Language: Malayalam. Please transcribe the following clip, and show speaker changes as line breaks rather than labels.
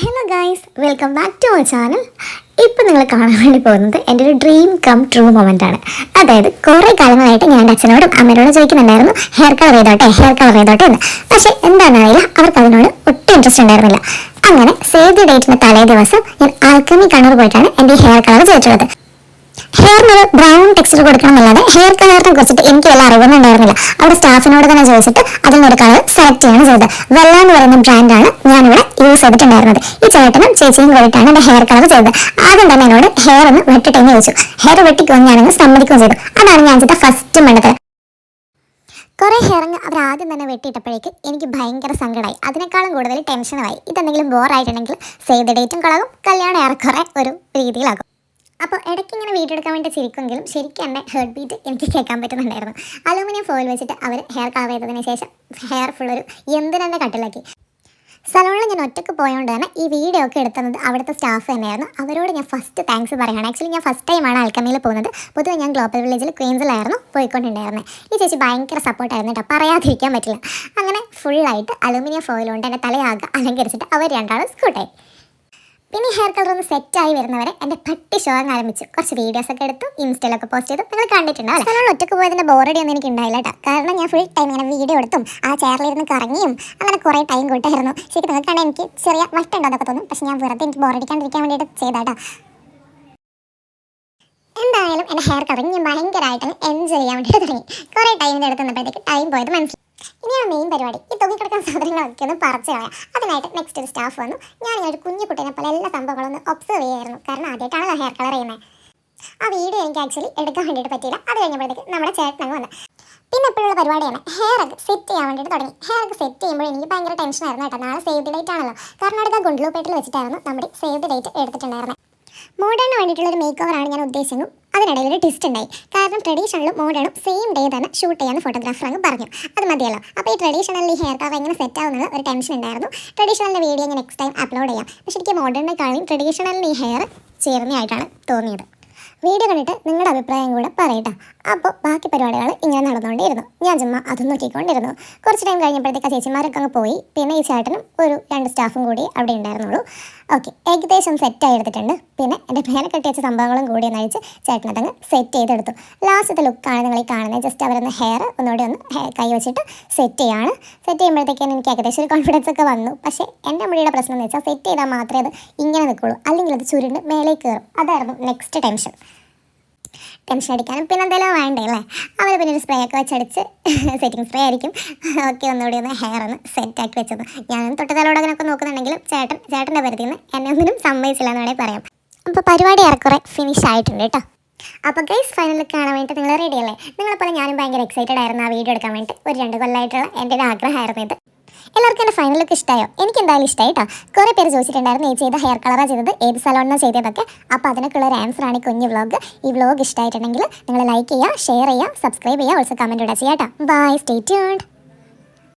Hello guys, welcome back to our channel. ഇപ്പം നിങ്ങൾ കാണാൻ വേണ്ടി പോകുന്നത് എൻ്റെ ഒരു ഡ്രീം കം ട്രൂ മൊമെൻ്റ് ആണ്. അതായത് കുറേ കാലങ്ങളായിട്ട് ഞാൻ എൻ്റെ അച്ഛനോടും അമ്മയോടും ചോദിക്കുന്നുണ്ടായിരുന്നു ഹെയർ കളർ ചെയ്തോട്ടെ എന്ന്. പക്ഷേ എന്താണെന്നറിയില്ല, അവർക്ക് അതിനോട് ഒട്ടും ഇൻട്രസ്റ്റ് ഉണ്ടായിരുന്നില്ല. അങ്ങനെ സേവ് ദി ഡേറ്റിൻ്റെ തലേ ദിവസം ഞാൻ ആൽക്കമി കണ്ണൂർ പോയിട്ടാണ് എൻ്റെ ഹെയർ കളർ ചെയ്തിട്ടുള്ളത്. ഹെയറിനൊരു ബ്രൗൺ ടെക്സ്ചർ കൊടുക്കണം എന്നല്ലാതെ ഹെയർ കളറിനെ കുറിച്ചിട്ട് എനിക്ക് വല്ല അറിവൊന്നും ഉണ്ടായിരുന്നില്ല. അവിടെ സ്റ്റാഫിനോട് തന്നെ ചോദിച്ചിട്ട് അതിനൊരു കളർ സെലക്ട് ചെയ്യാണ് ചെയ്തത്. വെള്ള എന്ന് പറയുന്ന ബ്രാൻഡാണ് ഞാനിവിടെ യൂസ് ചെയ്തിട്ടുണ്ടായിരുന്നത്. ഈ ചേട്ടനും ചേച്ചിയും കൂടിയിട്ടാണ് എൻ്റെ ഹെയർ കളർ ചെയ്തത്. ആദ്യം തന്നെ എന്നോട് ഹെയർ ഒന്ന് വെട്ടിട്ടെന്ന് ചോദിച്ചു. ഹെയർ വെട്ടിക്കുമെന്ന് ഞാനങ്ങ് സമ്മതിക്കുകയും ചെയ്തു. അതാണ് ഞാൻ ചെയ്ത ഫസ്റ്റ് മണ്ടത്തരം. കുറേ ഹെയറിങ് അവർ ആദ്യം തന്നെ വെട്ടിയിട്ടപ്പോഴേക്ക് എനിക്ക് ഭയങ്കര സങ്കടമായി. അതിനേക്കാളും കൂടുതൽ ടെൻഷനായി. ഇതെന്തെങ്കിലും ബോറായിട്ടുണ്ടെങ്കിൽ സേവ് ദി ഡേറ്റും കളറും കല്യാണം ഏറെക്കുറെ ഒരു രീതിയിലാകും. അപ്പോൾ ഇടയ്ക്ക് ഇങ്ങനെ വീഡിയോ എടുക്കാൻ വേണ്ടി ചിരിക്കുമെങ്കിലും ശരിക്കും എൻ്റെ ഹേർട്ട് ബീറ്റ് എനിക്ക് കേൾക്കാൻ പറ്റുന്നുണ്ടായിരുന്നു. അലൂമിനിയം ഫോയിൽ വെച്ചിട്ട് അവർ ഹെയർ കളർ ചെയ്തതിന് ശേഷം ഹെയർ ഫുള്ളൊരു എന്തിനെൻ്റെ കട്ടിലാക്കി. സലൂണിൽ ഞാൻ ഒറ്റയ്ക്ക് പോയതുകൊണ്ട് തന്നെ ഈ വീഡിയോ ഒക്കെ എടുത്തത് അവിടുത്തെ സ്റ്റാഫ് തന്നെയായിരുന്നു. അവരോട് ഞാൻ ഫസ്റ്റ് താങ്ക്സ് പറയുകയാണ്. ആക്ച്വലി ഞാൻ ഫസ്റ്റ് ടൈമാണ് ആൽക്കമിയിൽ പോകുന്നത്. പൊതുവെ ഞാൻ ഗ്ലോബൽ വില്ലേജിൽ ക്വീൻസിലായിരുന്നു പോയിക്കൊണ്ടുണ്ടായിരുന്നത്. ഈ ചേച്ചി ഭയങ്കര സപ്പോർട്ടായിരുന്നു കേട്ടോ, പറയാതിരിക്കാൻ പറ്റില്ല. അങ്ങനെ ഫുള്ളായിട്ട് അലൂമിനിയം ഫോയിൽ കൊണ്ട് എൻ്റെ തലയാകെ അലങ്കരിച്ചിട്ട് അവർ രണ്ടാളും സ്കൂട്ടായി. പിന്നെ ഹെയർ കളർ ഒന്ന് സെറ്റായി വരുന്നവരെ എൻ്റെ പട്ടി ഷോ അങ്ങ് ആരംഭിച്ചു. കുറച്ച് വീഡിയോസൊക്കെ എടുത്തു, ഇൻസ്റ്റയിലൊക്കെ പോസ്റ്റ് ചെയ്തു. നിങ്ങൾ കണ്ടിട്ടുണ്ടാവും. സ്ഥലങ്ങൾ ഒറ്റയ്ക്ക് പോയതിൻ്റെ ബോറടി ഒന്നും എനിക്ക് ഉണ്ടായില്ല കേട്ടോ. കാരണം ഞാൻ ഫുൾ ടൈം ഇങ്ങനെ വീഡിയോ എടുത്തും ആ ചെയറിലിരുന്ന് കറങ്ങിയും അങ്ങനെ കുറേ ടൈം കൂട്ടായിരുന്നു. ശരിക്കും നിങ്ങൾക്കാണെങ്കിൽ എനിക്ക് ചെറിയ വട്ടുണ്ടോ അതൊക്കെ തോന്നും. പക്ഷേ ഞാൻ വെറുതെ എനിക്ക് ബോറടിക്കാണ്ടിരിക്കാൻ വേണ്ടിയിട്ട് ചെയ്താട്ടോ. എന്തായാലും എൻ്റെ ഹെയർ കളറിങ് ഞാൻ ഭയങ്കരമായിട്ടൊന്ന് എൻജോയ് ചെയ്യാൻ വേണ്ടിയിട്ട് തുടങ്ങി. കുറേ ടൈമിൻ്റെ അടുത്ത് നിന്നപ്പോഴത്തേക്ക് ടൈം പോയത് മനസ്സിലായി. ഇനിയാണ് മെയിൻ പരിപാടി. ഈ തൂങ്ങിക്കിടക്കുന്ന സാധനങ്ങളൊക്കെ ഒന്ന് പറിച്ച് കളയാം. അതിനായിട്ട് നെക്സ്റ്റ് ഒരു സ്റ്റാഫ് വന്നു. ഞാനിങ്ങനെ ഒരു കുഞ്ഞു കുട്ടീനെ പോലെ എല്ലാ സംഭവങ്ങളൊന്ന് ഒബ്സർവ് ചെയ്യായിരുന്നു. കാരണം ആദ്യമായിട്ടാണല്ലോ ഹെയർ കളർ ചെയ്യുന്നത്. ആ വീഡിയോ എനിക്ക് ആക്ച്വലി എടുക്കാൻ വേണ്ടിയിട്ട് പറ്റിയില്ല. അത് കഴിഞ്ഞപ്പോഴത്തേക്ക് നമ്മുടെ ചേട്ടനങ്ങ് വന്നു. പിന്നെ എപ്പോഴുള്ള പരിപാടിയാണ് ഹെയർ ഒക്കെ സെറ്റ് ചെയ്യാൻ വേണ്ടിയിട്ട് തുടങ്ങി. ഹെയർ ഒക്കെ സെറ്റ് ചെയ്യുമ്പോൾ എനിക്ക് ഭയങ്കര ടെൻഷനായിരുന്നു കേട്ടോ. നാളെ സേവ് ദി ഡേറ്റ് ആണല്ലോ. കർണാടക ഗുണ്ടലൂപ്പേട്ടിൽ വെച്ചിട്ടായിരുന്നു നമ്മുടെ സേവ് ദി ഡേറ്റ് എടുത്തിട്ടുണ്ടായിരുന്നത്. മോഡേണിന് വേണ്ടിയിട്ടുള്ളൊരു മേക്ക് ഓവറാണ് ഞാൻ ഉദ്ദേശിച്ചത്. അതിനിടയിൽ ഒരു ട്വിസ്റ്റ് ഉണ്ടായി. കാരണം ട്രഡീഷണലും മോഡേണും സെയിം ഡേ തന്നെ ഷൂട്ട് ചെയ്യാമെന്ന് ഫോട്ടോഗ്രാഫർ അങ്ങ് പറഞ്ഞു. അത് മതിയല്ലോ. അപ്പോൾ ഈ ട്രഡീഷണലിൽ ഹെയർ കളർ എങ്ങനെ സെറ്റ് ആവുന്നത് ഒരു ടെൻഷൻ ഉണ്ടായിരുന്നു. ട്രഡീഷണലിൻ്റെ വീഡിയോ ഞാൻ നെക്സ്റ്റ് ടൈം അപ്ലോഡ് ചെയ്യാം. പക്ഷേ എനിക്ക് മോഡേണിനെക്കാളും ട്രഡീഷണലിന് ഈ ഹെയർ ചേർന്നതായിട്ടാണ് തോന്നിയത്. വീഡിയോ കണ്ടിട്ട് നിങ്ങളുടെ അഭിപ്രായം കൂടെ പറയട്ടോ. അപ്പോൾ ബാക്കി പരിപാടികൾ ഇങ്ങനെ നടന്നുകൊണ്ടിരുന്നു. ഞാൻ ചുമ്മാ അതും നോക്കിക്കൊണ്ടിരുന്നു. കുറച്ച് ടൈം കഴിഞ്ഞപ്പോഴത്തേക്ക് ആ ചേച്ചിമാരൊക്കെ അങ്ങ് പോയി. പിന്നെ ഈ ചേട്ടനും ഒരു 2 സ്റ്റാഫും കൂടി അവിടെ ഉണ്ടായിരുന്നുള്ളൂ. ഓക്കെ, ഏകദേശം സെറ്റായി എടുത്തിട്ടുണ്ട്. പിന്നെ എൻ്റെ മേലെ കെട്ടി വെച്ച സംഭവങ്ങളും കൂടി ഒന്ന് അയച്ച് ചേട്ടനതങ്ങ് സെറ്റ് ചെയ്തെടുത്തു. ലാസ്റ്റത്തെ ലുക്കാണ് നിങ്ങൾ ഈ കാണുന്നത്. ജസ്റ്റ് അവരൊന്ന് ഹെയർ ഒന്നുകൂടി ഒന്ന് കൈ വെച്ചിട്ട് സെറ്റ് ചെയ്യാണ്. സെറ്റ് ചെയ്യുമ്പോഴത്തേക്കും എനിക്ക് ഏകദേശം ഒരു കോൺഫിഡൻസ് ഒക്കെ വന്നു. പക്ഷേ എൻ്റെ മുടിയുടെ പ്രശ്നം എന്ന് വെച്ചാൽ സെറ്റ് ചെയ്താൽ മാത്രമേ അത് ഇങ്ങനെ നിൽക്കുള്ളൂ, അല്ലെങ്കിൽ അത് ചുരുണ്ട് മേലേക്ക് കയറും. അതായിരുന്നു നെക്സ്റ്റ് ടെൻഷൻ അടിക്കാനും. പിന്നെ എന്തെങ്കിലും വേണ്ടേ അല്ലേ. അവർ പിന്നെ ഒരു സ്പ്രേ ഒക്കെ വെച്ചടിച്ച് സെറ്റിംഗ് സ്പ്രേ ആയിരിക്കും. ഓക്കെ, ഒന്നുകൂടി ഒന്ന് ഹെയർ ഒന്ന് സെറ്റാക്കി വെച്ചത്. ഞാനും തൊട്ടുതലോടൊക്കെ നോക്കുന്നുണ്ടെങ്കിലും ചേട്ടൻ്റെ പരിധിയിൽ നിന്ന് എന്നെ ഒന്നിനും സമ്മതിച്ചില്ല എന്ന് വേണമെങ്കിൽ പറയാം. അപ്പോൾ പരിപാടി ഏറെക്കുറെ ഫിനിഷ് ആയിട്ടുണ്ട് കേട്ടോ. അപ്പോൾ ഗൈസ്, ഫൈനലിൽ കാണാൻ വേണ്ടിയിട്ട് നിങ്ങൾ റെഡിയല്ലേ? നിങ്ങളെപ്പോലെ ഞാനും ഭയങ്കര എക്സൈറ്റഡ് ആയിരുന്നു ആ വീഡിയോ എടുക്കാൻ വേണ്ടിയിട്ട്. ഒരു 2 കൊല്ലമായിട്ടുള്ള എൻ്റെ ഒരു ആഗ്രഹമായിരുന്നു ഇത്. എല്ലാവർക്കും എൻ്റെ ഫൈനൽ ലുക്ക് ഇഷ്ടമായോ? എനിക്ക് എന്തായാലും ഇഷ്ടമായി കേട്ടോ. കുറേ പേര് ചോദിച്ചിട്ടുണ്ടായിരുന്നു ഈ ചെയ്ത ഹെയർ കളറാണ് ചെയ്തത്, ഏത് സലോണിനാണ് ചെയ്തതൊക്കെ. അപ്പോൾ അതിനൊക്കെയുള്ള ഒരു ആൻസറാണ് ഈ കുഞ്ഞു വ്ളോഗ്. ഈ വ്ളോഗ് ഇഷ്ടമായിട്ടുണ്ടെങ്കിൽ നിങ്ങൾ ലൈക്ക് ചെയ്യുക, ഷെയർ ചെയ്യുക, സബ്സ്ക്രൈബ് ചെയ്യുക, ഓൾസോ കമൻറ്റ് കൂടെ ചെയ്യാം കേട്ടോ. Bye, stay tuned.